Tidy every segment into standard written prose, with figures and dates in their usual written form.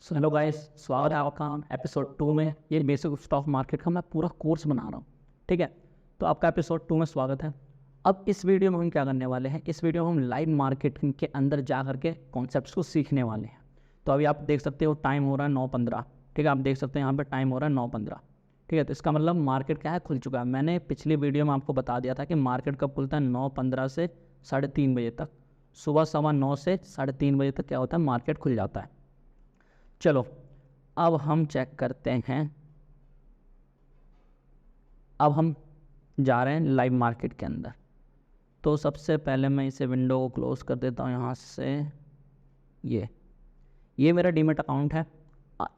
Hello guys, स्वागत है आपका एपिसोड 2 में। ये बेसिक स्टॉक मार्केट का मैं पूरा कोर्स बना रहा हूँ, ठीक है। तो आपका एपिसोड 2 में स्वागत है। अब इस वीडियो में हम क्या करने वाले हैं, इस वीडियो में हम लाइव मार्केटिंग के अंदर जा करके कॉन्सेप्ट्स को सीखने वाले हैं। तो अभी आप देख सकते हो टाइम हो रहा है 9:15, ठीक है। आप देख सकते हैं यहाँ पर टाइम हो रहा है 9:15, ठीक है। तो इसका मतलब मार्केट क्या है, खुल चुका है। मैंने पिछली वीडियो में आपको बता दिया था कि मार्केट कब खुलता है, 9:15 से 3:30 बजे तक। सुबह 9:15 से 3:30 बजे तक क्या होता है, मार्केट खुल जाता है। चलो अब हम चेक करते हैं। अब हम जा रहे हैं लाइव मार्केट के अंदर। तो सबसे पहले मैं इसे विंडो को क्लोज कर देता हूँ यहाँ से। ये मेरा डीमेट अकाउंट है,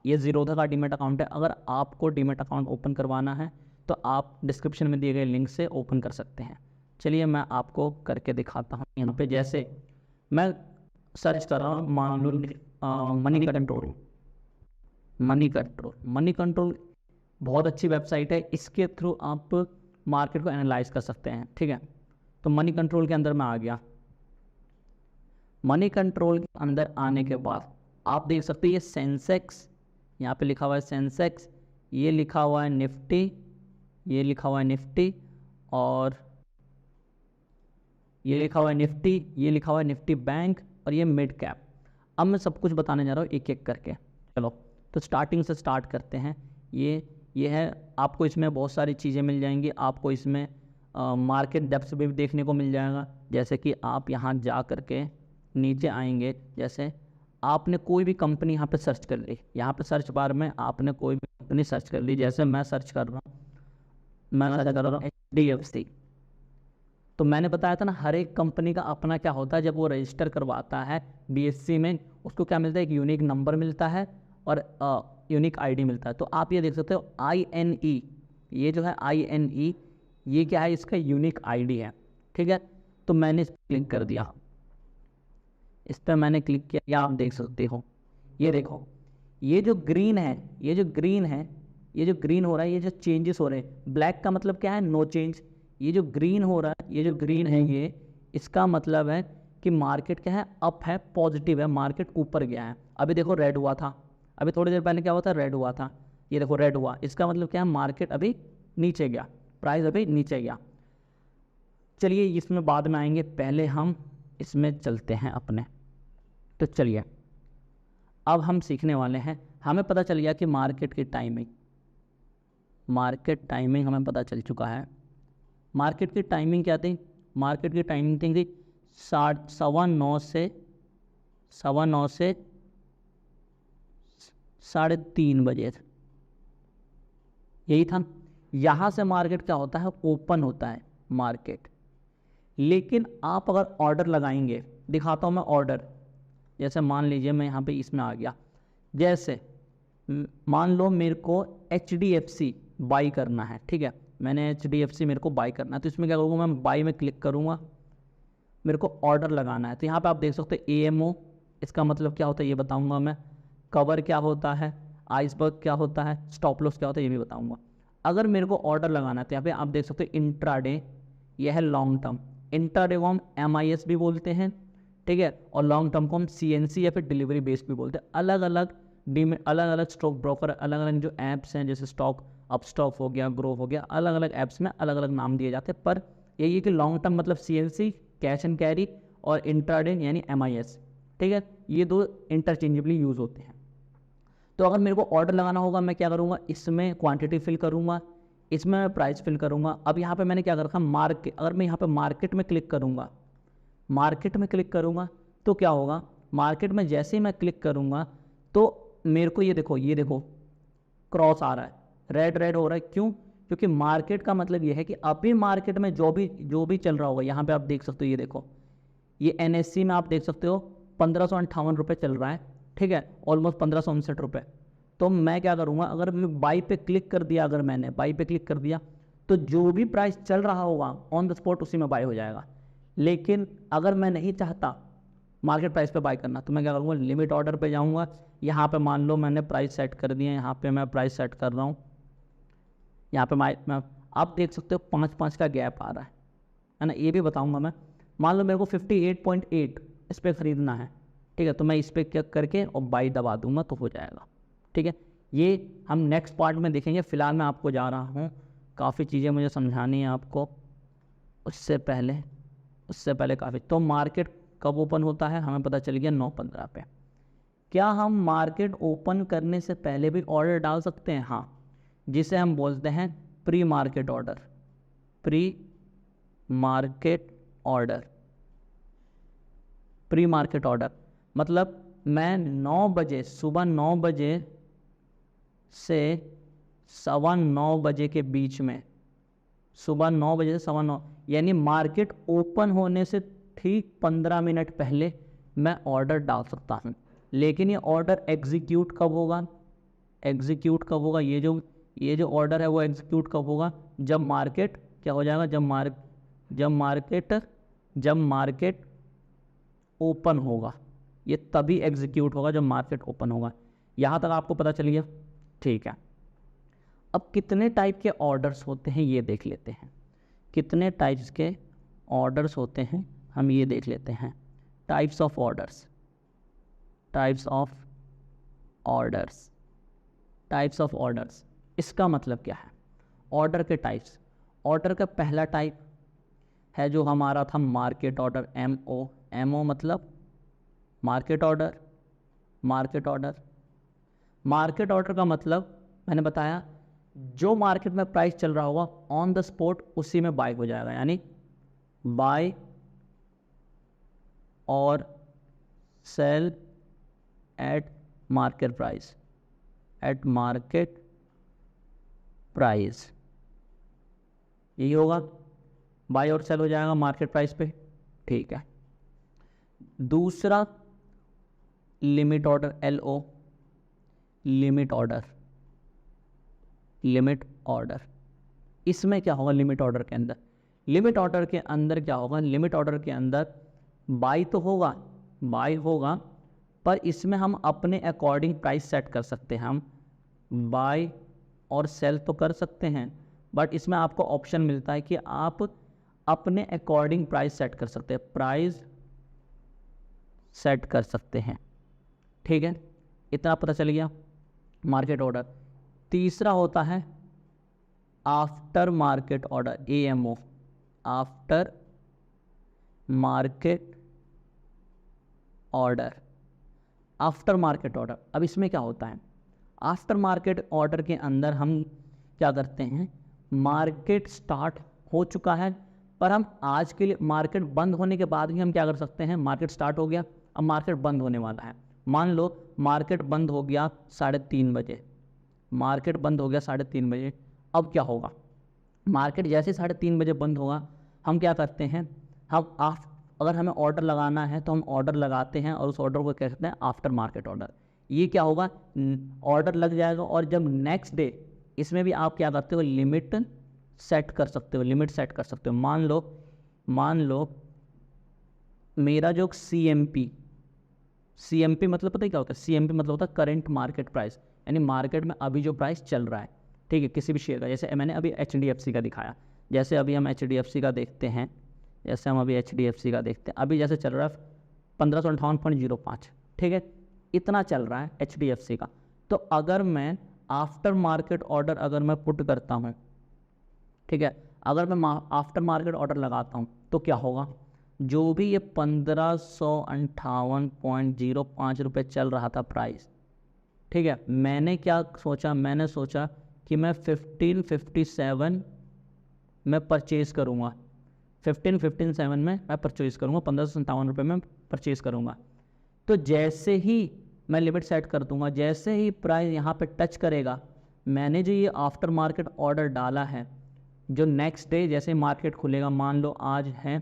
ये ज़ीरोधा का डीमेट अकाउंट है। अगर आपको डीमेट अकाउंट ओपन करवाना है तो आप डिस्क्रिप्शन में दिए गए लिंक से ओपन कर सकते हैं। चलिए मैं आपको करके दिखाता हूँ। यहाँ पे जैसे मैं सर्च कर रहा हूँ, मान लो मनी कंट्रोल बहुत अच्छी वेबसाइट है। इसके थ्रू आप मार्केट को एनालाइज कर सकते हैं, ठीक है। तो मनी कंट्रोल के अंदर मैं आ गया। मनी कंट्रोल के अंदर आने के बाद आप देख सकते हैं ये सेंसेक्स, यहाँ पे लिखा हुआ है सेंसेक्स, ये लिखा हुआ है निफ्टी, ये लिखा हुआ है निफ्टी, और ये लिखा हुआ है निफ्टी, ये लिखा हुआ है निफ्टी बैंक, और ये मिड कैप। अब मैं सब कुछ बताने जा रहा हूँ एक एक करके। चलो तो स्टार्टिंग से स्टार्ट करते हैं। ये है, आपको इसमें बहुत सारी चीज़ें मिल जाएंगी। आपको इसमें मार्केट डेप्थ भी देखने को मिल जाएगा। जैसे कि आप यहाँ जा करके नीचे आएंगे, जैसे आपने कोई भी कंपनी यहाँ पे सर्च कर ली, यहाँ पे सर्च बार में आपने कोई भी कंपनी सर्च कर ली। जैसे मैं सर्च कर रहा हूँ, मैं सर्च कर रहा हूँ HDFC। तो मैंने बताया था ना, हर एक कंपनी का अपना क्या होता है, जब वो रजिस्टर करवाता है BSE में, उसको क्या मिलता है, एक यूनिक नंबर मिलता है और यूनिक आईडी मिलता है। तो आप ये देख सकते हो INE, ये जो है INE, ये क्या है, इसका यूनिक आईडी है, ठीक है। तो मैंने इस पर क्लिक कर दिया, इस पर मैंने क्लिक किया, या आप देख सकते हो, ये देखो, ये जो ग्रीन है, ये जो ग्रीन है, ये जो ग्रीन हो रहा है, ये जो चेंजेस हो रहे हैं, ब्लैक का मतलब क्या है, नो चेंज। ये जो ग्रीन हो रहा है, ये जो ग्रीन है, ये इसका मतलब है कि मार्केट क्या है, अप है, पॉजिटिव है, मार्केट ऊपर गया है। अभी देखो रेड हुआ था, अभी थोड़ी देर पहले क्या हुआ था, रेड हुआ था। ये देखो रेड हुआ, इसका मतलब क्या है, मार्केट अभी नीचे गया, प्राइस अभी नीचे गया। चलिए इसमें बाद में आएंगे, पहले हम इसमें चलते हैं अपने। तो चलिए अब हम सीखने वाले हैं। हमें पता चल गया कि मार्केट की टाइमिंग हमें पता चल चुका है। मार्केट की टाइमिंग क्या थी, मार्केट की टाइमिंग थी 9:15 से 3:30 बजे, यही था। यहाँ से मार्केट क्या होता है, ओपन होता है मार्केट। लेकिन आप अगर ऑर्डर लगाएंगे, दिखाता हूँ मैं ऑर्डर। जैसे मान लीजिए मैं यहाँ पे इसमें आ गया, जैसे मान लो मेरे को HDFC बाई करना है, ठीक है। मैंने HDFC मेरे को बाई करना है, तो इसमें क्या करूँगा, मैं बाई में क्लिक करूँगा, मेरे को ऑर्डर लगाना है। तो यहाँ पे आप देख सकते हो AMO, इसका मतलब क्या होता है ये बताऊँगा मैं, कवर क्या होता है, आइसबर्ग क्या होता है, स्टॉप लॉस क्या होता है ये भी बताऊँगा। अगर मेरे को ऑर्डर लगाना है तो यहाँ पे आप देख सकते हो इंट्राडे, यह है लॉन्ग टर्म। इंट्राडे को हम MIS भी बोलते हैं, ठीक है, और लॉन्ग टर्म को हम CNC या फिर डिलीवरी बेस्ड भी बोलते हैं। अलग अलग स्टॉक ब्रोकर, अलग अलग जो ऐप्स हैं, जैसे स्टॉक अप स्टॉक हो गया, ग्रो हो गया, अलग अलग ऐप्स में अलग अलग नाम दिए जाते हैं। पर यही है कि लॉन्ग टर्म मतलब CNC, कैश एंड कैरी, और इंट्राडे यानी MIS, ठीक है। ये दो इंटरचेंजेबली यूज़ होते हैं। तो अगर मेरे को ऑर्डर लगाना होगा, मैं क्या करूँगा, इसमें क्वांटिटी फिल करूँगा, इसमें मैं प्राइस फिल करूँगा। अब यहाँ पे मैंने क्या कर रखा, मार्केट। अगर मैं यहाँ पे मार्केट में क्लिक करूँगा, तो क्या होगा, मार्केट में जैसे ही मैं क्लिक करूँगा तो मेरे को ये देखो क्रॉस आ रहा है, रेड हो रहा है। क्यों? क्योंकि मार्केट का मतलब ये है कि अभी मार्केट में जो भी चल रहा होगा, यहाँ पे आप देख सकते हो, ये देखो, ये NSE में आप देख सकते हो 1558 रुपये चल रहा है, ठीक है, ऑलमोस्ट 1559 रुपये। तो मैं क्या करूँगा, अगर बाई पे क्लिक कर दिया, अगर मैंने बाई पे क्लिक कर दिया, तो जो भी प्राइस चल रहा होगा ऑन द स्पॉट उसी में बाई हो जाएगा। लेकिन अगर मैं नहीं चाहता मार्केट प्राइस पे बाई करना, तो मैं क्या करूँगा, लिमिट ऑर्डर पे जाऊँगा। यहाँ पे मान लो मैंने प्राइस सेट कर दिया, यहाँ पे मैं प्राइस सेट कर रहा हूँ, यहाँ पे मैं आप देख सकते हो 5 का गैप आ रहा है ना। ये भी बताऊँगा मैं। मान लो मेरे को 58.8 इस पर ख़रीदना है, ठीक है, तो मैं इस पर क्लिक करके और बाई दबा दूंगा तो हो जाएगा। ठीक है, ये हम नेक्स्ट पार्ट में देखेंगे। फिलहाल मैं आपको जा रहा हूँ, काफ़ी चीज़ें मुझे समझानी है आपको। उससे पहले काफ़ी, तो मार्केट कब ओपन होता है हमें पता चल गया 9:15 पे। क्या हम मार्केट ओपन करने से पहले भी ऑर्डर डाल सकते हैं? हाँ, जिसे हम बोलते हैं pre market order. Pre market order, pre market order मतलब मैं 9 बजे, सुबह 9 बजे से 9:15 बजे के बीच में, सुबह 9 बजे से 9:15 यानी मार्केट ओपन होने से ठीक 15 मिनट पहले मैं ऑर्डर डाल सकता हूँ। लेकिन ये ऑर्डर एग्जीक्यूट कब होगा? एग्जीक्यूट कब होगा? ये जो ऑर्डर है वो एग्जीक्यूट कब होगा? जब मार्केट क्या हो जाएगा? जब मार्केट ओपन होगा। ये तभी एग्जीक्यूट होगा जब मार्केट ओपन होगा। यहाँ तक आपको पता चल गया? ठीक है, अब कितने टाइप के ऑर्डर्स होते हैं ये देख लेते हैं। कितने टाइप्स के ऑर्डर्स होते हैं हम ये देख लेते हैं। Types of orders, types of orders, types of orders, इसका मतलब क्या है? ऑर्डर के टाइप्स। ऑर्डर का पहला टाइप है जो हमारा था मार्केट ऑर्डर, MO। MO मतलब market order. Market order, market order का मतलब मैंने बताया जो मार्केट में प्राइस चल रहा होगा ऑन द स्पॉट उसी में बाय हो जाएगा, यानी बाय और sell at market price, at market price, यही होगा, बाय और सेल हो जाएगा मार्केट प्राइस पे। ठीक है, दूसरा limit order, LO, limit order. Limit order, इसमें क्या होगा? लिमिट ऑर्डर के अंदर, लिमिट ऑर्डर के अंदर क्या होगा? लिमिट ऑर्डर के अंदर बाय तो होगा, बाय होगा, पर इसमें हम अपने अकॉर्डिंग प्राइस सेट कर सकते हैं। हम बाय और सेल तो कर सकते हैं, बट इसमें आपको ऑप्शन मिलता है कि आप अपने अकॉर्डिंग प्राइस सेट कर सकते हैं, प्राइस सेट कर सकते हैं। ठीक है, इतना पता चल गया मार्केट ऑर्डर। तीसरा होता है after market order, AMO, after market order. After market order, अब इसमें क्या होता है? आफ्टर मार्केट ऑर्डर के अंदर हम क्या करते हैं? मार्केट स्टार्ट हो चुका है, पर हम आज के लिए मार्केट बंद होने के बाद भी हम क्या कर सकते हैं? मार्केट स्टार्ट हो गया, अब मार्केट बंद होने वाला है। मान लो मार्केट बंद हो गया 3:30 बजे, मार्केट बंद हो गया 3:30 बजे। अब क्या होगा? मार्केट जैसे 3:30 बजे बंद होगा, हम क्या करते हैं? हम अगर हमें ऑर्डर लगाना है तो हम ऑर्डर लगाते हैं और उस ऑर्डर को कहते हैं आफ्टर मार्केट ऑर्डर। ये क्या होगा? ऑर्डर लग जाएगा और जब नेक्स्ट डे, इसमें भी आप क्या करते हो? लिमिट सेट कर सकते हो, लिमिट सेट कर सकते हो। मान लो मेरा जो CMP मतलब पता है क्या होता है? CMP मतलब होता है करेंट मार्केट प्राइस, यानी मार्केट में अभी जो प्राइस चल रहा है, ठीक है, किसी भी शेयर का। जैसे मैंने अभी HDFC का दिखाया, जैसे अभी हम HDFC का देखते हैं, जैसे हम अभी HDFC का देखते हैं, अभी जैसे चल रहा है 1558.05, ठीक है, इतना चल रहा है HDFC का। तो अगर मैं आफ्टर मार्केट ऑर्डर अगर मैं पुट करता हूँ, ठीक है, अगर मैं आफ्टर मार्केट ऑर्डर लगाता हूँ तो क्या होगा? जो भी ये 1558.05 रुपये चल रहा था प्राइस, ठीक है, मैंने क्या सोचा? मैंने सोचा कि मैं 1557 में परचेज़ करूँगा, 1557 में मैं परचेज़ करूँगा, 1557 रुपये में परचेज़ करूँगा। तो जैसे ही मैं लिमिट सेट कर दूँगा, जैसे ही प्राइस यहाँ पे टच करेगा, मैंने जो ये आफ्टर मार्केट ऑर्डर डाला है, जो नेक्स्ट डे जैसे मार्केट खुलेगा, मान लो आज है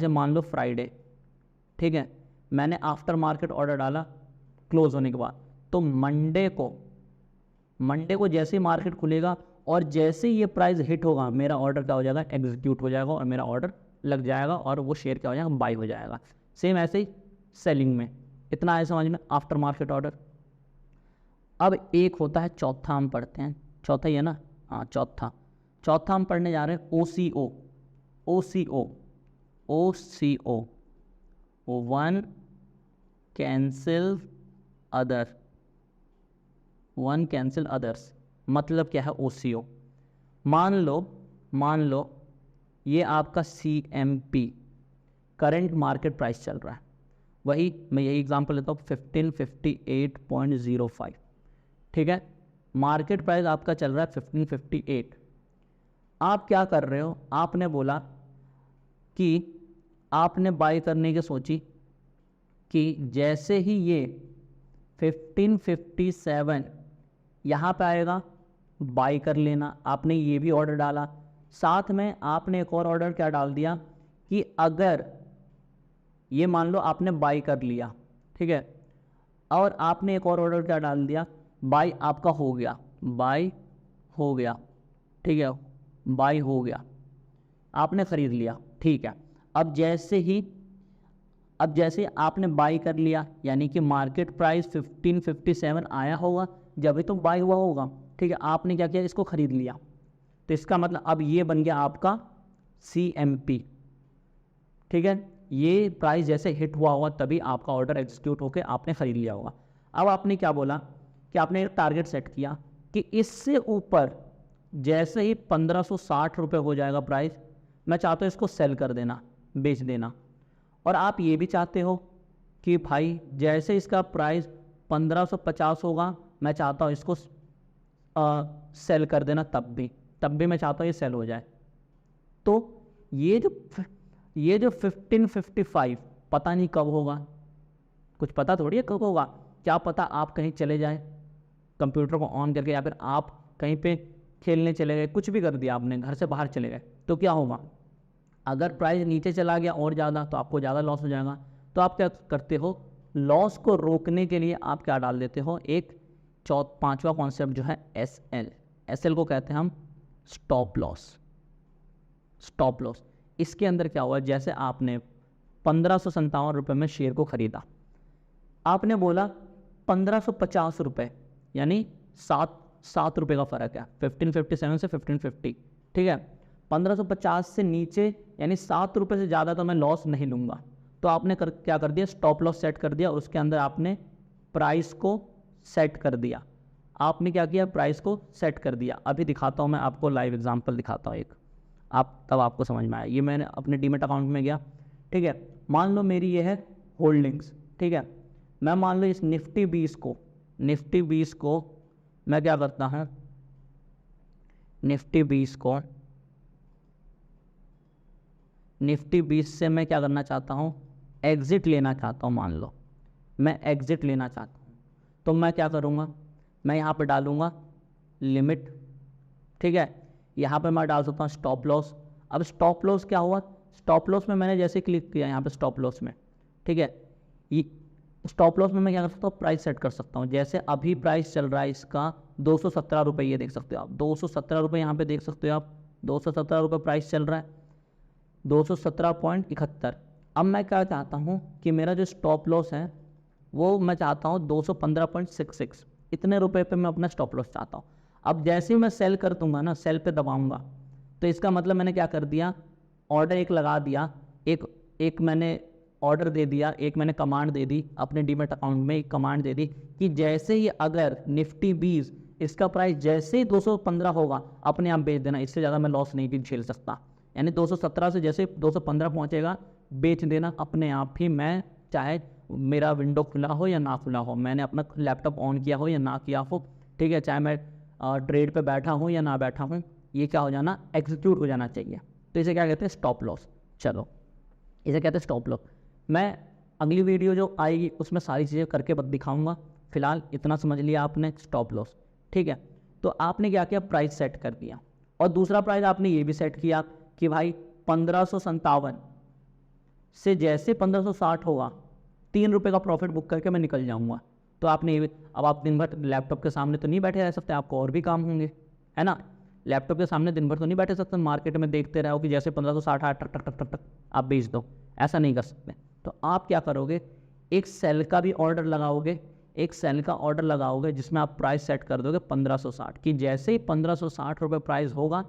मान लो फ्राइडे, ठीक है, मैंने आफ्टर मार्केट ऑर्डर डाला क्लोज होने के बाद, तो मंडे को जैसे ही मार्केट खुलेगा और जैसे ही ये प्राइस हिट होगा, मेरा ऑर्डर क्या हो जाएगा? एग्जीक्यूट हो जाएगा और मेरा ऑर्डर लग जाएगा और वो शेयर क्या हो जाएगा? बाय हो जाएगा। सेम ऐसे ही सेलिंग में, इतना है समझ में आफ्टर मार्केट ऑर्डर। अब एक होता है चौथा, हम पढ़ते हैं, चौथा ही है ना? हाँ, चौथा हम पढ़ने जा रहे हैं OCO 1 cancel other, one cancel others, मतलब क्या है OCO। मान लो ये आपका CMP करंट मार्केट प्राइस चल रहा है, वही मैं यही एग्जांपल लेता हूँ 1558.05, ठीक है। मार्केट प्राइस आपका चल रहा है 1558। आप क्या कर रहे हो, आपने बोला कि आपने बाय करने की सोची कि जैसे ही ये 1557 यहाँ पे आएगा बाय कर लेना। आपने ये भी ऑर्डर डाला, साथ में आपने एक और ऑर्डर क्या डाल दिया कि अगर ये मान लो आपने बाय कर लिया, ठीक है, और आपने एक और ऑर्डर क्या डाल दिया, बाय आपका हो गया, बाय हो गया, ठीक है, बाय हो गया, आपने ख़रीद लिया, ठीक है। अब जैसे आपने बाय कर लिया, यानी कि मार्केट प्राइस 1557 आया होगा जब भी तो बाय हुआ होगा, ठीक है। आपने क्या किया, इसको ख़रीद लिया, तो इसका मतलब अब ये बन गया आपका CMP, ठीक है। ये प्राइस जैसे हिट हुआ होगा तभी आपका ऑर्डर एग्जीक्यूट होकर आपने ख़रीद लिया होगा। अब आपने क्या बोला कि आपने एक टारगेट सेट किया कि इससे ऊपर जैसे ही 1560 रुपये हो जाएगा प्राइस, मैं चाहता हूँ इसको सेल कर देना, बेच देना। और आप ये भी चाहते हो कि भाई जैसे इसका प्राइस 1550 होगा, मैं चाहता हूँ इसको सेल कर देना, तब भी मैं चाहता हूँ ये सेल हो जाए। तो ये जो 1555 पता नहीं कब होगा, कुछ पता थोड़ी है कब होगा। क्या पता आप कहीं चले जाए कंप्यूटर को ऑन करके, या फिर आप कहीं पे खेलने चले गए, कुछ भी कर दिया आपने, घर से बाहर चले गए, तो क्या होगा, अगर प्राइस नीचे चला गया और ज़्यादा तो आपको ज़्यादा लॉस हो जाएगा। तो आप क्या करते हो, लॉस को रोकने के लिए आप क्या डाल देते हो, एक पांचवा कॉन्सेप्ट जो है SL को कहते हैं हम स्टॉप लॉस। इसके अंदर क्या हुआ, जैसे आपने 1557 रुपये में शेयर को ख़रीदा, आपने बोला 1550 रुपये, यानी 7 रुपये का फ़र्क है 1557 से 1550, ठीक है। 1550 से नीचे यानी 7 रुपये से ज़्यादा तो मैं लॉस नहीं लूँगा। तो आपने क्या कर दिया, स्टॉप लॉस सेट कर दिया, उसके अंदर आपने प्राइस को सेट कर दिया। आपने क्या किया, प्राइस को सेट कर दिया। अभी दिखाता हूँ मैं आपको, लाइव एग्जांपल दिखाता हूँ एक, तब आपको समझ में आया। ये मैंने अपने डीमैट अकाउंट में गया, ठीक है। मान लो मेरी ये है होल्डिंग्स, ठीक है। मैं मान लो इस निफ्टी 20 को मैं क्या करता हूँ, निफ्टी 20 से मैं क्या करना चाहता हूँ, एग्ज़िट लेना चाहता हूँ। मान लो मैं एग्ज़िट लेना चाहता हूँ, तो मैं क्या करूँगा, मैं यहाँ पे डालूँगा लिमिट, ठीक है। यहाँ पे मैं डाल सकता हूँ स्टॉप लॉस। अब स्टॉप लॉस क्या हुआ, स्टॉप लॉस में मैंने जैसे क्लिक किया यहाँ पे स्टॉप लॉस में, ठीक है, ये स्टॉप लॉस में मैं क्या कर सकता हूँ, प्राइस सेट कर सकता हूँ। जैसे अभी प्राइस चल रहा है इसका 217 रुपये, ये देख सकते हो आप 217 रुपये, यहाँ पे देख सकते हो आप 217 रुपये प्राइस चल रहा है, 217.71। अब मैं क्या चाहता हूँ कि मेरा जो स्टॉप लॉस है वो मैं चाहता हूँ 215.66, इतने रुपए पे मैं अपना स्टॉप लॉस चाहता हूँ। अब जैसे ही मैं सेल कर दूंगा ना, सेल पे दबाऊंगा, तो इसका मतलब मैंने क्या कर दिया, ऑर्डर एक लगा दिया, एक मैंने ऑर्डर दे दिया, एक मैंने कमांड दे दी अपने डीमैट अकाउंट में, एक कमांड दे दी कि जैसे ही अगर निफ्टी 20 इसका प्राइस जैसे ही 215 होगा अपने आप बेच देना, इससे ज़्यादा मैं लॉस नहीं भी झेल सकता। यानी 217 से जैसे 215 पहुँचेगा बेच देना अपने आप ही। मैं चाहे मेरा विंडो खुला हो या ना खुला हो, मैंने अपना लैपटॉप ऑन किया हो या ना किया हो, ठीक है, चाहे मैं ट्रेड पे बैठा हूँ या ना बैठा हूँ, ये क्या हो जाना, एग्जीक्यूट हो जाना चाहिए। तो इसे क्या कहते हैं, स्टॉप लॉस। चलो इसे कहते हैं स्टॉप लॉस। मैं अगली वीडियो जो आएगी उसमें सारी चीज़ें करके दिखाऊंगा। फिलहाल इतना समझ लिया आपने, स्टॉप लॉस, ठीक है। तो आपने क्या किया, प्राइस सेट कर दिया। और दूसरा प्राइस आपने ये भी सेट किया कि भाई 1557 से जैसे 1560 होगा 3 रुपये का प्रॉफिट बुक करके मैं निकल जाऊंगा। तो आपने अब आप दिन भर लैपटॉप के सामने तो नहीं बैठे रह सकते, आपको और भी काम होंगे, है ना। लैपटॉप के सामने दिन भर तो नहीं बैठे सकते, मार्केट में देखते रहो कि जैसे 1560 आया टक टक टक टक टक आप बेच दो, ऐसा नहीं कर सकते। तो आप क्या करोगे, एक सेल का भी ऑर्डर लगाओगे, एक सेल का ऑर्डर लगाओगे जिसमें आप प्राइस सेट कर दोगे 1560 कि जैसे ही 1560 रुपये प्राइस होगा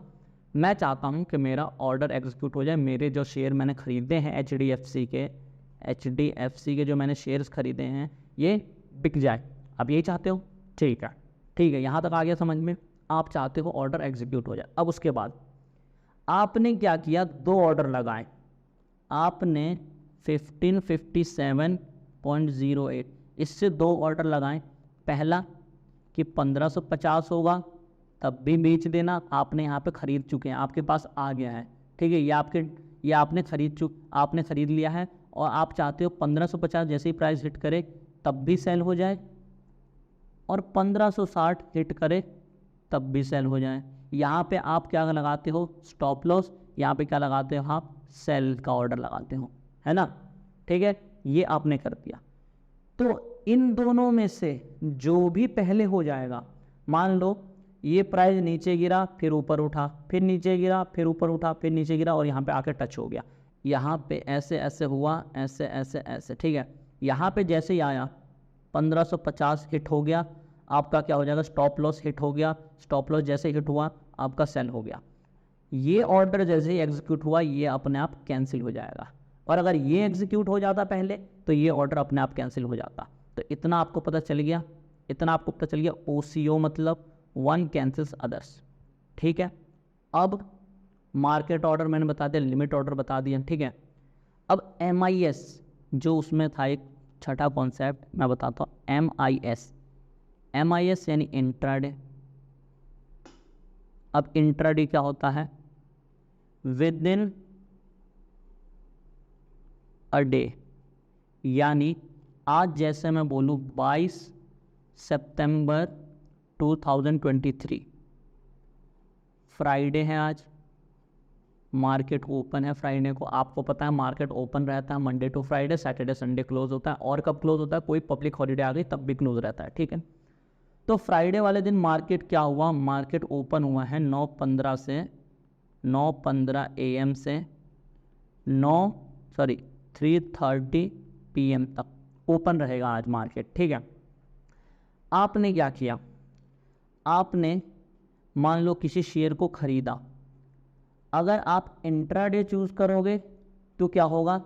मैं चाहता हूं कि मेरा ऑर्डर एग्जीक्यूट हो जाए। मेरे जो शेयर मैंने खरीदे हैं HDFC के, HDFC के जो मैंने शेयर्स खरीदे हैं ये बिक जाए, आप यही चाहते हो? ठीक है, ठीक है, यहाँ तक आ गया समझ में। आप चाहते हो ऑर्डर एग्जीक्यूट हो जाए। अब उसके बाद आपने क्या किया, 2 ऑर्डर लगाए। आपने 1557.08 इससे 2 ऑर्डर लगाए। पहला कि 1550 होगा तब भी बेच देना, आपने यहाँ पे ख़रीद चुके हैं, आपके पास आ गया है, ठीक है, ये आपने खरीद लिया है और आप चाहते हो 1550 जैसे ही प्राइस हिट करे तब भी सेल हो जाए और 1560 हिट करे तब भी सेल हो जाए। यहाँ पे आप क्या लगाते हो, स्टॉप लॉस, यहाँ पे क्या लगाते हो आप, सेल का ऑर्डर लगाते हो, है ना, ठीक है, ये आपने कर दिया। तो इन दोनों में से जो भी पहले हो जाएगा, मान लो ये प्राइस नीचे गिरा फिर ऊपर उठा, फिर नीचे गिरा फिर ऊपर उठा, फिर नीचे गिरा और यहाँ पे आके टच हो गया, यहाँ पे ऐसे ऐसे हुआ, ऐसे ऐसे ऐसे, ठीक है, यहाँ पे जैसे ही आया 1550 हिट हो गया, आपका क्या हो जाएगा, स्टॉप लॉस हिट हो गया, स्टॉप लॉस जैसे हिट हुआ आपका सेल हो गया। ये ऑर्डर जैसे ही एग्जीक्यूट हुआ ये अपने आप कैंसिल हो जाएगा, और अगर ये एग्जीक्यूट हो जाता पहले तो ये ऑर्डर अपने आप कैंसिल हो जाता। तो इतना आपको पता चल गया, OCO मतलब वन कैंसिल्स अदर्स, ठीक है। अब मार्केट ऑर्डर मैंने बता दिया, लिमिट ऑर्डर बता दिया, ठीक है। अब MIS जो उसमें था एक छठा कॉन्सेप्ट मैं बताता हूँ, MIS यानी इंट्राडे। अब इंट्राडे क्या होता है, विद इन अ डे, यानी आज जैसे मैं बोलूँ 22 सितंबर 2023 फ्राइडे है, आज मार्केट ओपन है फ्राइडे को, आपको पता है मार्केट ओपन रहता है Monday to Friday, Saturday Sunday close होता है, और कब क्लोज होता है, कोई पब्लिक हॉलीडे आ गई तब भी क्लोज रहता है, ठीक है। तो फ्राइडे वाले दिन मार्केट क्या हुआ, मार्केट ओपन हुआ है 9:15 से 9:15 AM से 3:30 PM तक ओपन रहेगा आज मार्केट, ठीक है। आपने क्या किया, आपने मान लो किसी शेयर को खरीदा, अगर आप इंट्राडे चूज करोगे तो क्या होगा,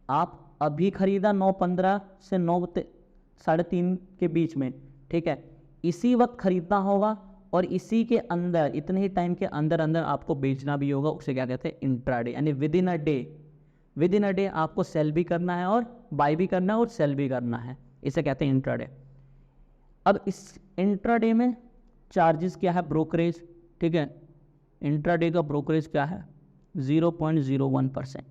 आप अभी खरीदा 9:15 से 9:3:30 के बीच में, ठीक है, इसी वक्त खरीदना होगा और इसी के अंदर इतने ही टाइम के अंदर अंदर आपको बेचना भी होगा, उसे क्या कहते हैं, इंट्राडे, यानी विद इन अ डे आपको सेल भी करना है और बाय भी करना है और सेल भी करना है, इसे कहते हैं इंट्राडे। अब इस इंट्राडे में चार्जेस क्या है, ब्रोकरेज, ठीक है, इंट्राडे का ब्रोकरेज क्या है 0.01%,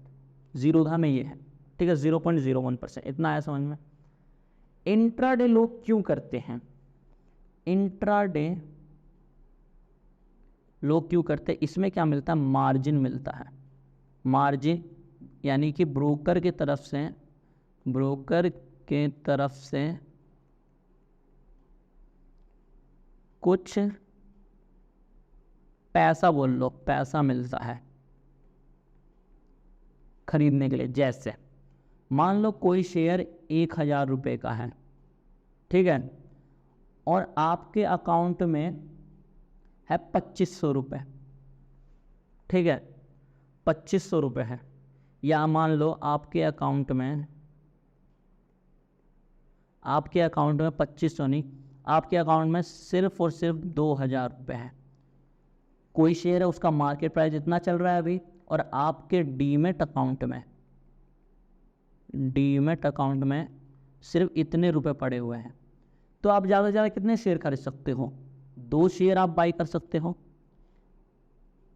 जीरोधा में ये है, ठीक है, 0.01%, इतना है समझ में। इंट्राडे लोग क्यों करते हैं, इंट्राडे लोग क्यों करते हैं, इसमें क्या मिलता है, मार्जिन मिलता है, मार्जिन यानी कि ब्रोकर की तरफ से कुछ पैसा, बोल लो पैसा मिलता है खरीदने के लिए। जैसे मान लो कोई शेयर 1000 रुपये का है, ठीक है, और आपके अकाउंट में है 2500 रुपये, ठीक है, 2500 रुपये है, या मान लो आपके अकाउंट में 2500 नहीं, आपके अकाउंट में सिर्फ और सिर्फ 2000 रुपये है। कोई शेयर है उसका मार्केट प्राइस इतना चल रहा है अभी, और आपके डीमेट अकाउंट में सिर्फ इतने रुपए पड़े हुए हैं, तो आप ज़्यादा से ज़्यादा कितने शेयर खरीद सकते हो, 2 शेयर आप बाई कर सकते हो,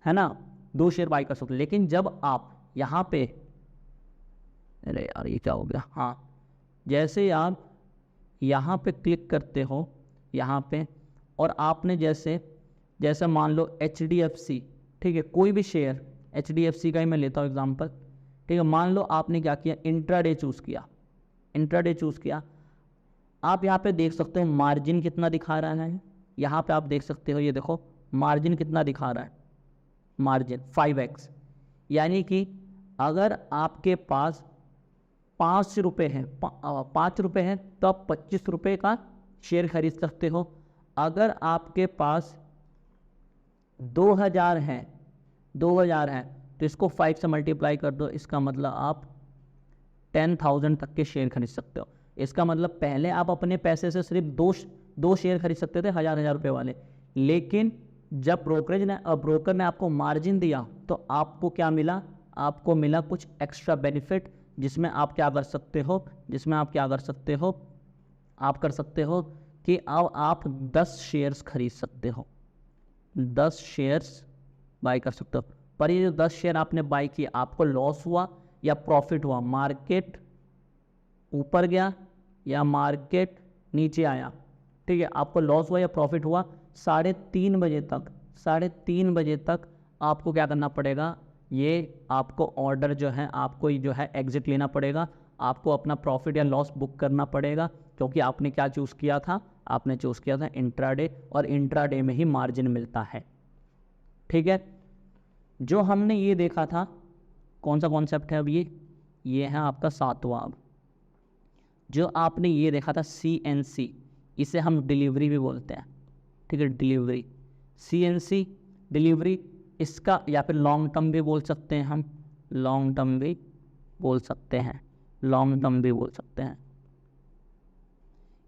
है ना, 2 शेयर बाई कर सकते हो। लेकिन जब आप यहाँ पे, अरे यार ये क्या हो गया, हाँ, जैसे ही आप यहाँ पे क्लिक करते हो यहाँ पे, और आपने जैसे मान लो HDFC, ठीक है, कोई भी शेयर HDFC का ही मैं लेता हूँ एग्जांपल, ठीक है, मान लो आपने क्या किया, इंट्राडे चूज़ किया, आप यहाँ पे देख सकते हो मार्जिन कितना दिखा रहा है, यहाँ पे आप देख सकते हो, ये देखो मार्जिन कितना दिखा रहा है, मार्जिन 5x, यानी कि अगर आपके पास 5 रुपये है, 5 रुपये है तो आप 25 रुपये का शेयर खरीद सकते हो। अगर आपके पास 2000 है तो इसको 5 से मल्टीप्लाई कर दो, इसका मतलब आप 10,000 तक के शेयर खरीद सकते हो। इसका मतलब पहले आप अपने पैसे से सिर्फ दो शेयर खरीद सकते थे 1000 रुपये वाले, लेकिन जब ब्रोकर ने आपको मार्जिन दिया तो आपको क्या मिला, आपको मिला कुछ एक्स्ट्रा बेनिफिट, जिसमें आप क्या कर सकते हो, आप कर सकते हो कि अब आप 10 शेयर्स खरीद सकते हो, 10 शेयर्स बाई कर सकते हो। पर ये जो 10 शेयर आपने बाई किए, आपको लॉस हुआ या प्रॉफिट हुआ, मार्केट ऊपर गया या मार्केट नीचे आया, ठीक है, आपको लॉस हुआ या प्रॉफिट हुआ, 3:30 बजे तक आपको क्या करना पड़ेगा, ये आपको ऑर्डर जो है, आपको जो है एग्जिट लेना पड़ेगा, आपको अपना प्रॉफिट या लॉस बुक करना पड़ेगा, क्योंकि आपने क्या चूज़ किया था, आपने चूज़ किया था इंट्राडे, और इंट्राडे में ही मार्जिन मिलता है। ठीक है, जो हमने ये देखा था, कौन सा कॉन्सेप्ट है अब ये है आपका 7वां। अब जो आपने ये देखा था CNC, इसे हम डिलीवरी भी बोलते हैं, ठीक है, डिलीवरी, CNC डिलीवरी, इसका या फिर लॉन्ग टर्म भी बोल सकते हैं हम, लॉन्ग टर्म भी बोल सकते हैं।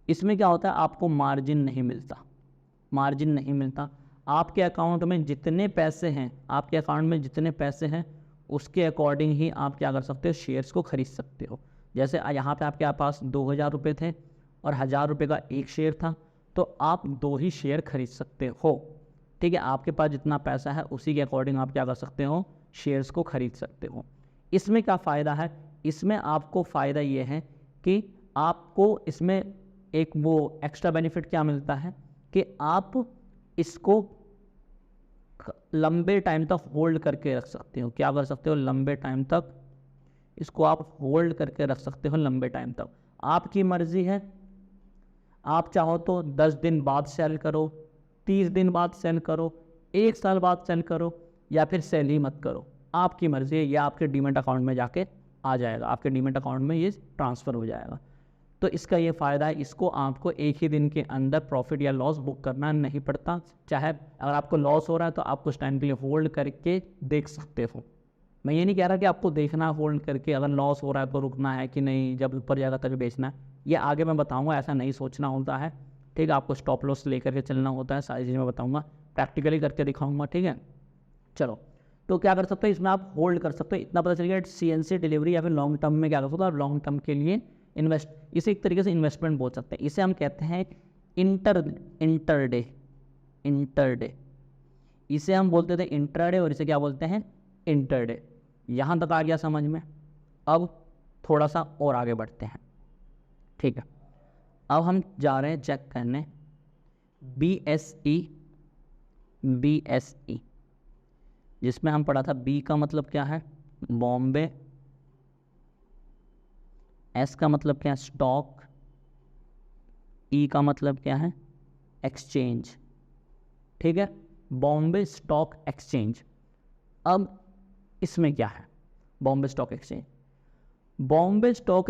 इसमें क्या होता है, आपको मार्जिन नहीं मिलता, आपके अकाउंट में जितने पैसे हैं, उसके अकॉर्डिंग ही आप क्या कर सकते हो, शेयर्स को खरीद सकते हो। जैसे यहाँ पे आपके पास 2000 रुपये थे और 1000 रुपये का एक शेयर था, तो आप 2 ही शेयर खरीद सकते हो। ठीक है, आपके पास जितना पैसा है उसी के अकॉर्डिंग आप क्या कर सकते हो, शेयर्स को खरीद सकते हो। इसमें क्या फ़ायदा है, इसमें आपको फ़ायदा ये है कि आपको इसमें एक वो एक्स्ट्रा बेनिफिट क्या मिलता है कि आप इसको लंबे टाइम तक होल्ड करके रख सकते हो। क्या कर सकते हो, लंबे टाइम तक इसको आप होल्ड करके रख सकते हो, लंबे टाइम तक आपकी मर्जी है। आप चाहो तो 10 दिन बाद सेल करो, 30 दिन बाद सेल करो, 1 साल बाद सेल करो, या फिर सेल ही मत करो, आपकी मर्जी है। या आपके डीमैट अकाउंट में जाके आ जाएगा, आपके डीमैट अकाउंट में ये ट्रांसफ़र हो जाएगा। तो इसका ये फ़ायदा है, इसको आपको एक ही दिन के अंदर प्रॉफिट या लॉस बुक करना नहीं पड़ता। चाहे अगर आपको लॉस हो रहा है तो आप कुछ टाइम के लिए होल्ड करके देख सकते हो। मैं ये नहीं कह रहा कि आपको देखना होल्ड करके, अगर लॉस हो रहा है तो रुकना है कि नहीं, जब ऊपर जाएगा तभी बेचना है, ये आगे मैं बताऊंगा। ऐसा नहीं सोचना होता है, ठीक है, आपको स्टॉप लॉस लेकर के चलना होता है, सारी चीज़ें मैं बताऊंगा, प्रैक्टिकली करके दिखाऊंगा। ठीक है, चलो, तो क्या कर सकते हो, इसमें आप होल्ड कर सकते हो। इतना पता चल गया CNC डिलीवरी या फिर लॉन्ग टर्म में क्या कर सकते हो, लॉन्ग टर्म के लिए इसे एक तरीके से इन्वेस्टमेंट बोल सकते हैं। इसे हम कहते हैं इंटरडे, इसे हम बोलते थे इंट्राडे, और इसे क्या बोलते हैं, इंटरडे। यहाँ तक आ गया समझ में। अब थोड़ा सा और आगे बढ़ते हैं। ठीक है, अब हम जा रहे हैं चेक करने BSE, जिसमें हम पढ़ा था B का मतलब क्या है, बॉम्बे, S का मतलब क्या है, स्टॉक, E का मतलब क्या है, एक्सचेंज। ठीक है, बॉम्बे स्टॉक एक्सचेंज। अब इसमें क्या है, बॉम्बे स्टॉक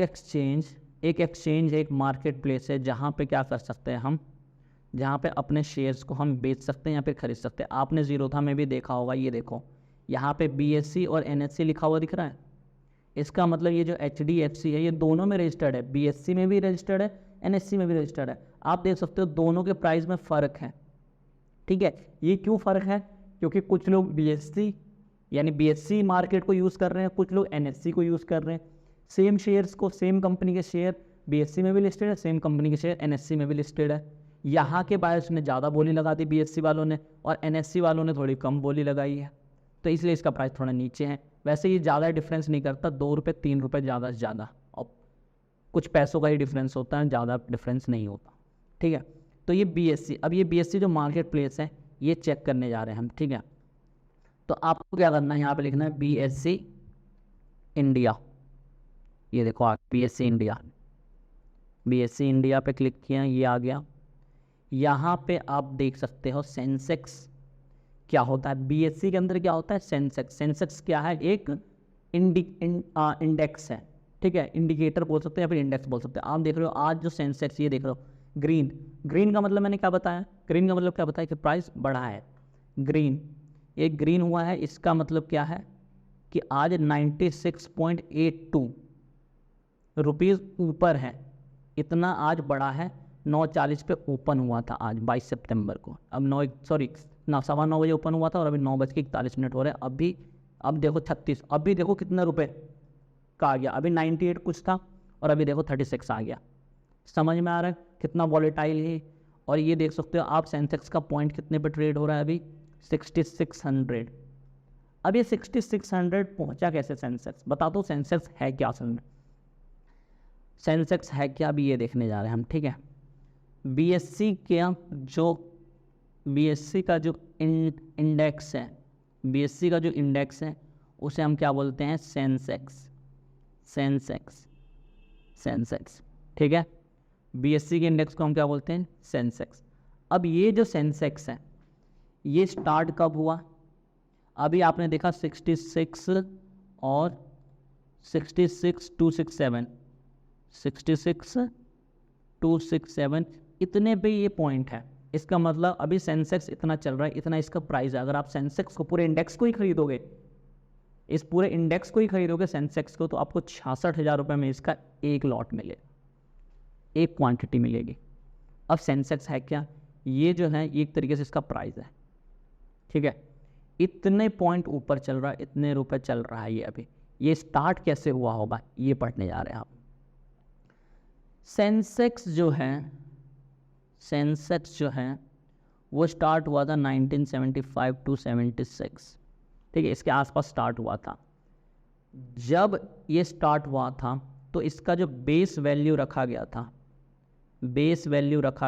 एक्सचेंज एक एक्सचेंज है, एक मार्केट प्लेस है, जहाँ पे क्या कर सकते हैं हम, जहाँ पे अपने शेयर्स को हम बेच सकते हैं या फिर खरीद सकते हैं। आपने जीरोधा में भी देखा होगा, ये देखो यहाँ पे BSE और NSE लिखा हुआ दिख रहा है। इसका मतलब ये जो HDFC है, ये दोनों में रजिस्टर्ड है, BSE में भी रजिस्टर्ड है, NSE में भी रजिस्टर्ड है। आप देख सकते हो दोनों के प्राइस में फ़र्क है। ठीक है, ये क्यों फ़र्क है, क्योंकि कुछ लोग BSE मार्केट को यूज़ कर रहे हैं, कुछ लोग NSE को यूज़ कर रहे हैं। सेम शेयर्स को, सेम कंपनी के शेयर BSE में भी लिस्टेड है, सेम कंपनी के शेयर NSE में भी लिस्टेड है। यहाँ के बायर्स ने ज़्यादा बोली लगा दी BSE वालों ने, और NSE वालों ने थोड़ी कम बोली लगाई है, तो इसलिए इसका प्राइस थोड़ा नीचे है। वैसे ये ज़्यादा डिफरेंस नहीं करता, 2 रुपये 3 रुपये ज़्यादा से ज़्यादा, और कुछ पैसों का ही डिफरेंस होता है, ज़्यादा डिफरेंस नहीं होता। ठीक है, तो ये BSE, अब ये BSE जो मार्केट प्लेस है, ये चेक करने जा रहे हैं हम। ठीक है, तो आपको क्या करना है, यहाँ पे लिखना है BSE इंडिया। ये देखो आप BSE इंडिया पे क्लिक किया, ये आ गया। यहाँ पे आप देख सकते हो सेंसेक्स क्या होता है, BSE के अंदर क्या होता है, सेंसेक्स क्या है, एक इंडेक्स है। ठीक है, इंडिकेटर बोल सकते हैं या फिर इंडेक्स बोल सकते हैं। आप देख रहे हो आज जो सेंसेक्स, ये देख रहे हो ग्रीन का मतलब मैंने क्या बताया, ग्रीन का मतलब क्या बताया कि प्राइस बढ़ा है, ग्रीन हुआ है। इसका मतलब क्या है कि आज 96.82 रुपीज़ ऊपर है, इतना आज बढ़ा है। 9:40 पे ओपन हुआ था आज 22 सितंबर को, अब 9:09 बजे ओपन हुआ था और अभी 9:41 हो रहे हैं। अब देखो 36, अभी देखो कितने रुपए का आ गया, अभी 98 कुछ था और अभी देखो 36 आ गया। समझ में आ रहा है कितना वॉलेटाइल है। और ये देख सकते हो आप सेंसेक्स का पॉइंट कितने पे ट्रेड हो रहा है अभी, 6600। अब ये 6600 पहुंचा कैसे सेंसेक्स, बता दो सेंसेक्स है क्या असल में। सेंसेक्स है क्या अभी ये देखने जा रहे हैं हम, ठीक है। बीएससी का जो इंडेक्स है, बीएससी का जो इंडेक्स है उसे हम क्या बोलते हैं, सेंसेक्स, ठीक है। बीएससी के इंडेक्स को हम क्या बोलते हैं, सेंसेक्स। अब ये जो सेंसेक्स है ये स्टार्ट कब हुआ, अभी आपने देखा 66 और 66,267 इतने पे ये पॉइंट है। इसका मतलब अभी सेंसेक्स इतना चल रहा है, इतना इसका प्राइस है। अगर आप सेंसेक्स को पूरे इंडेक्स को ही खरीदोगे, इस पूरे इंडेक्स को ही खरीदोगे सेंसेक्स को, तो आपको 66,000 रुपये में इसका एक लॉट मिलेगा, एक क्वांटिटी मिलेगी। अब सेंसेक्स है क्या, ये जो है एक तरीके से इसका प्राइस है, ठीक है। इतने पॉइंट ऊपर चल रहा है, इतने रुपए चल रहा है ये अभी। ये स्टार्ट कैसे हुआ होगा ये पढ़ने जा रहे हैं आप। सेंसेक्स जो है वो स्टार्ट हुआ था 1975 to 76, ठीक है, इसके आसपास स्टार्ट हुआ था। जब ये स्टार्ट हुआ था तो इसका जो बेस वैल्यू रखा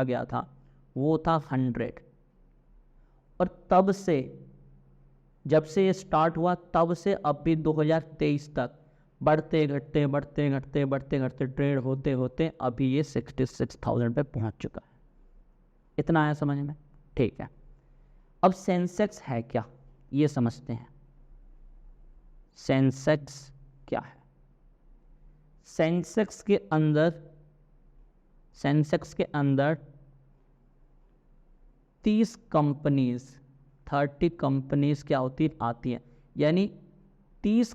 गया था वो था 100। और तब से, जब से ये स्टार्ट हुआ तब से अभी 2023 तक बढ़ते घटते ट्रेड होते होते अभी ये 66,000 पे पहुंच चुका है। इतना आया समझ में, ठीक है। अब सेंसेक्स है क्या ये समझते हैं। सेंसेक्स क्या है, सेंसेक्स के अंदर 30 कंपनीज क्या आती हैं, यानी 30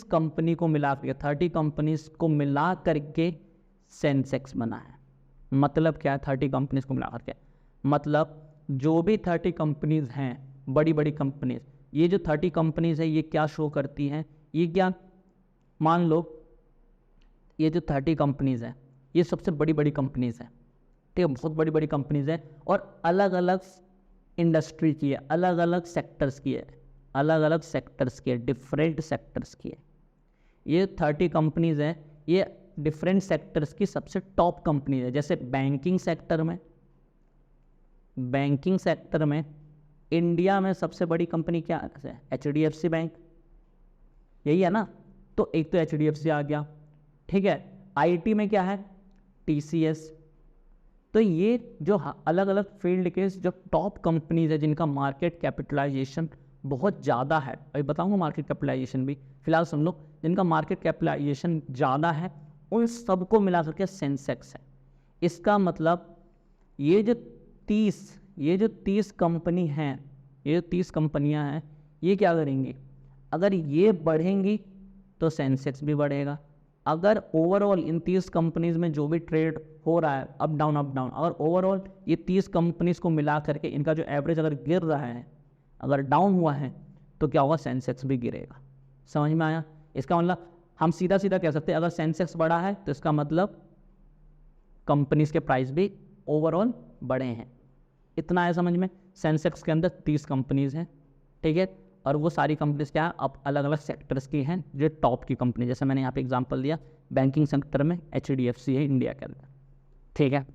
कंपनी को मिला करके, 30 कंपनीज को मिला करके सेंसेक्स बना है। मतलब क्या है 30 कंपनीज को मिला करके, मतलब जो भी 30 कंपनीज हैं, बड़ी बड़ी कंपनीज, ये जो 30 कंपनीज है ये क्या शो करती हैं, ये क्या, मान लो ये जो 30 कंपनीज हैं ये सबसे बड़ी बड़ी कंपनीज हैं, ठीक है, बहुत बड़ी बड़ी कंपनीज हैं और अलग अलग इंडस्ट्री की है, अलग अलग सेक्टर्स की है, डिफरेंट सेक्टर्स की है। ये 30 कंपनीज हैं, ये डिफरेंट सेक्टर्स की सबसे टॉप कंपनी है। जैसे बैंकिंग सेक्टर में इंडिया में सबसे बड़ी कंपनी क्या है, HDFC बैंक, यही है ना। तो एक तो HDFC आ गया, ठीक है। IT में क्या है, TCS। तो ये जो अलग अलग फील्ड के जो टॉप कंपनीज है जिनका मार्केट कैपिटलाइजेशन बहुत ज़्यादा है, अभी बताऊंगा मार्केट कैपिटलाइजेशन भी, फिलहाल सुन लो, जिनका मार्केट कैपिटलाइजेशन ज़्यादा है उन सबको मिला करके सेंसेक्स है। इसका मतलब ये जो 30 कंपनी हैं, ये जो 30 कंपनियां हैं, ये क्या करेंगी, अगर ये बढ़ेंगी तो सेंसेक्स भी बढ़ेगा। अगर ओवरऑल इन 30 कंपनीज में जो भी ट्रेड हो रहा है अप डाउन, अगर ओवरऑल ये 30 कंपनीज को मिला करके इनका जो एवरेज अगर गिर रहा है, अगर डाउन हुआ है, तो क्या होगा, सेंसेक्स भी गिरेगा। समझ में आया। इसका मतलब हम सीधा कह सकते हैं अगर सेंसेक्स बढ़ा है तो इसका मतलब कंपनीज के प्राइस भी ओवरऑल बढ़े हैं। इतना है समझ में। सेंसेक्स के अंदर 30 कंपनीज हैं, ठीक है, और वो सारी कंपनीज क्या है, अब अलग अलग सेक्टर्स की हैं, जो टॉप की कंपनी, जैसे मैंने यहाँ पे एग्जांपल दिया बैंकिंग सेक्टर में HDFC है इंडिया के अंदर, ठीक है।